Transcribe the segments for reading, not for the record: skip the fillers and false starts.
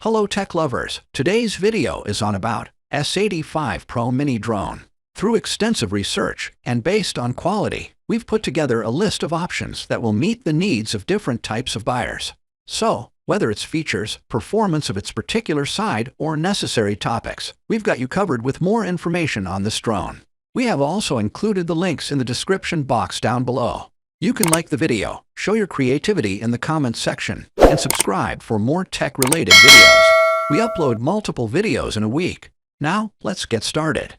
Hello tech lovers, today's video is on about S85 Pro mini drone. Through extensive research and based on quality, we've put together a list of options that will meet the needs of different types of buyers. So, whether it's features, performance of its particular side, or necessary topics, we've got you covered with more information on this drone. We have also included the links in the description box down below. You can like the video, show your creativity in the comments section, and subscribe for more tech-related videos. We upload multiple videos in a week. Now, let's get started.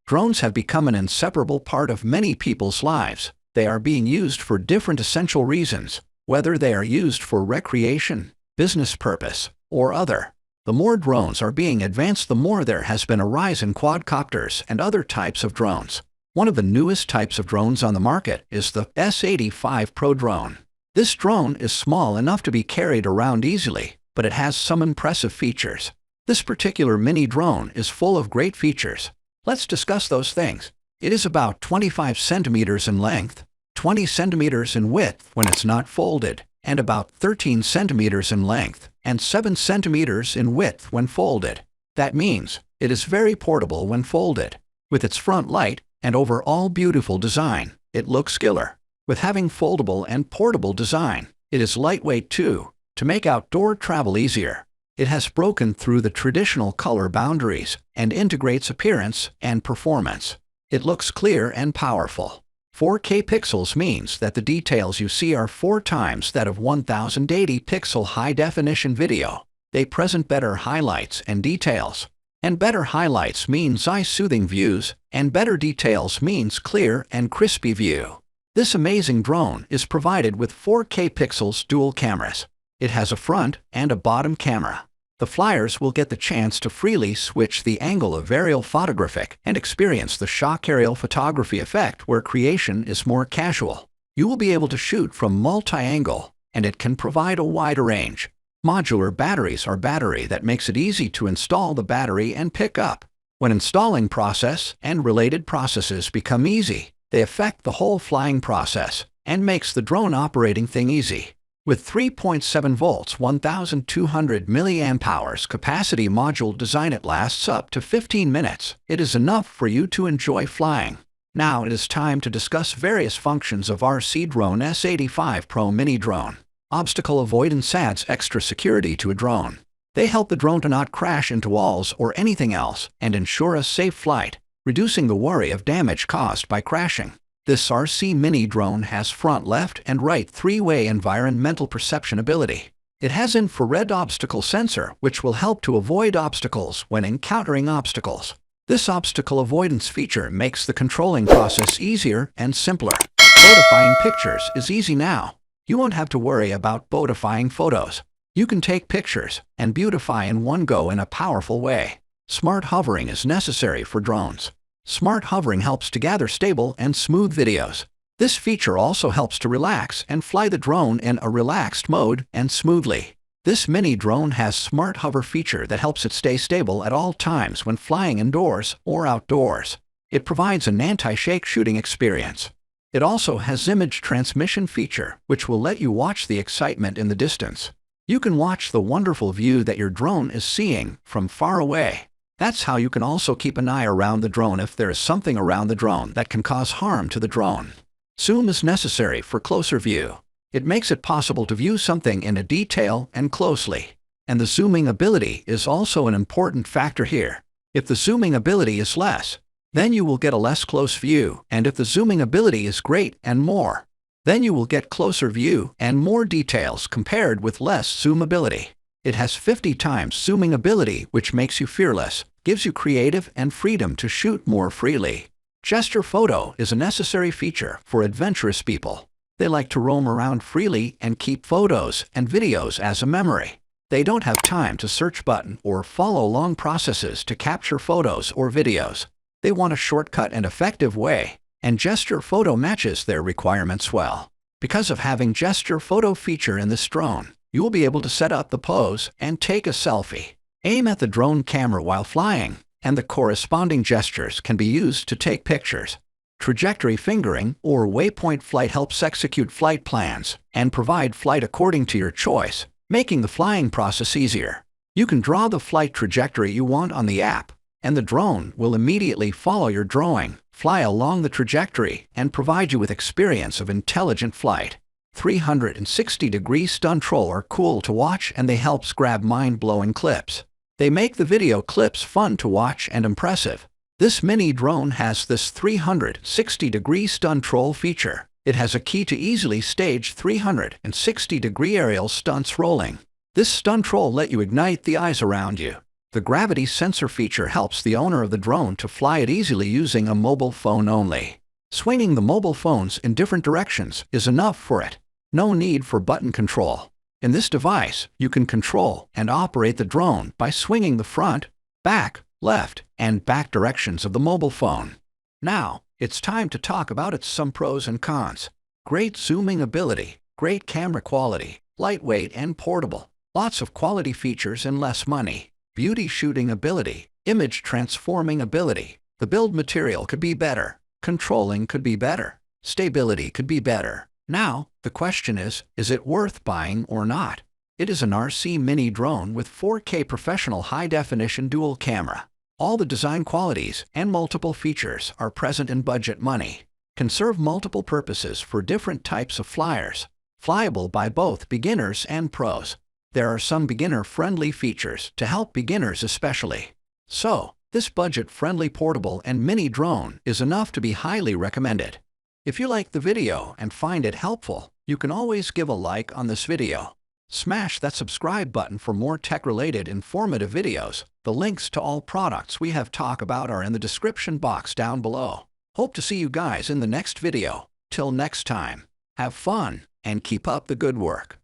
Drones have become an inseparable part of many people's lives. They are being used for different essential reasons, whether they are used for recreation, business purpose, or other. The more drones are being advanced, the more there has been a rise in quadcopters and other types of drones. One of the newest types of drones on the market is the S85 Pro drone. This drone is small enough to be carried around easily, but it has some impressive features. This particular mini drone is full of great features. Let's discuss those things. It is about 25 centimeters in length, 20 centimeters in width when it's not folded, and about 13 centimeters in length and 7 centimeters in width when folded. That means it is very portable when folded. With its front light and overall beautiful design, it looks killer. With having foldable and portable design, it is lightweight too, to make outdoor travel easier. It has broken through the traditional color boundaries and integrates appearance and performance. It looks clear and powerful. 4K pixels means that the details you see are 4 times that of 1080 pixel high-definition video. They present better highlights and details. And better highlights means eye-soothing views, and better details means clear and crispy view. This amazing drone is provided with 4K pixels dual cameras. It has a front and a bottom camera. The flyers will get the chance to freely switch the angle of aerial photographic and experience the shock aerial photography effect where creation is more casual. You will be able to shoot from multi-angle, and it can provide a wider range. Modular batteries are battery that makes it easy to install the battery and pick up. When installing process and related processes become easy, they affect the whole flying process and makes the drone operating thing easy. With 3.7 volts 1200 mAh capacity module design, it lasts up to 15 minutes. It is enough for you to enjoy flying. Now it is time to discuss various functions of RC drone S85 Pro mini drone. Obstacle avoidance adds extra security to a drone. They help the drone to not crash into walls or anything else and ensure a safe flight, reducing the worry of damage caused by crashing. This RC mini drone has front left and right 3-way environmental perception ability. It has infrared obstacle sensor, which will help to avoid obstacles when encountering obstacles. This obstacle avoidance feature makes the controlling process easier and simpler. Beautifying pictures is easy now. You won't have to worry about beautifying photos. You can take pictures and beautify in one go in a powerful way. Smart hovering is necessary for drones. Smart hovering helps to gather stable and smooth videos. This feature also helps to relax and fly the drone in a relaxed mode and smoothly. This mini drone has smart hover feature that helps it stay stable at all times when flying indoors or outdoors. It provides an anti-shake shooting experience. It also has image transmission feature, which will let you watch the excitement in the distance. You can watch the wonderful view that your drone is seeing from far away. That's how you can also keep an eye around the drone if there is something around the drone that can cause harm to the drone. Zoom is necessary for closer view. It makes it possible to view something in a detail and closely. And the zooming ability is also an important factor here. If the zooming ability is less, then you will get a less close view, and if the zooming ability is great and more, then you will get closer view and more details compared with less zoom ability. It has 50 times zooming ability, which makes you fearless, gives you creative and freedom to shoot more freely. Gesture photo is a necessary feature for adventurous people. They like to roam around freely and keep photos and videos as a memory. They don't have time to search button or follow long processes to capture photos or videos. They want a shortcut and effective way, and gesture photo matches their requirements well. Because of having gesture photo feature in this drone, you will be able to set up the pose and take a selfie. Aim at the drone camera while flying, and the corresponding gestures can be used to take pictures. Trajectory fingering or waypoint flight helps execute flight plans and provide flight according to your choice, making the flying process easier. You can draw the flight trajectory you want on the app, and the drone will immediately follow your drawing, fly along the trajectory, and provide you with experience of intelligent flight. 360-degree stunt roll are cool to watch, and they help grab mind-blowing clips. They make the video clips fun to watch and impressive. This mini drone has this 360-degree stunt roll feature. It has a key to easily stage 360-degree aerial stunts rolling. This stunt roll lets you ignite the eyes around you. The gravity sensor feature helps the owner of the drone to fly it easily using a mobile phone only. Swinging the mobile phones in different directions is enough for it. No need for button control. In this device, you can control and operate the drone by swinging the front, back, left, and back directions of the mobile phone. Now, it's time to talk about some pros and cons. Great zooming ability, great camera quality, lightweight and portable, lots of quality features and less money. Beauty shooting ability, image transforming ability. The build material could be better, controlling could be better, stability could be better. Now, the question is it worth buying or not? It is an RC mini drone with 4K professional high-definition dual camera. All the design qualities and multiple features are present in budget money. Can serve multiple purposes for different types of flyers. Flyable by both beginners and pros. There are some beginner-friendly features to help beginners especially. So, this budget-friendly portable and mini drone is enough to be highly recommended. If you like the video and find it helpful, you can always give a like on this video. Smash that subscribe button for more tech-related informative videos. The links to all products we have talked about are in the description box down below. Hope to see you guys in the next video. Till next time, have fun and keep up the good work.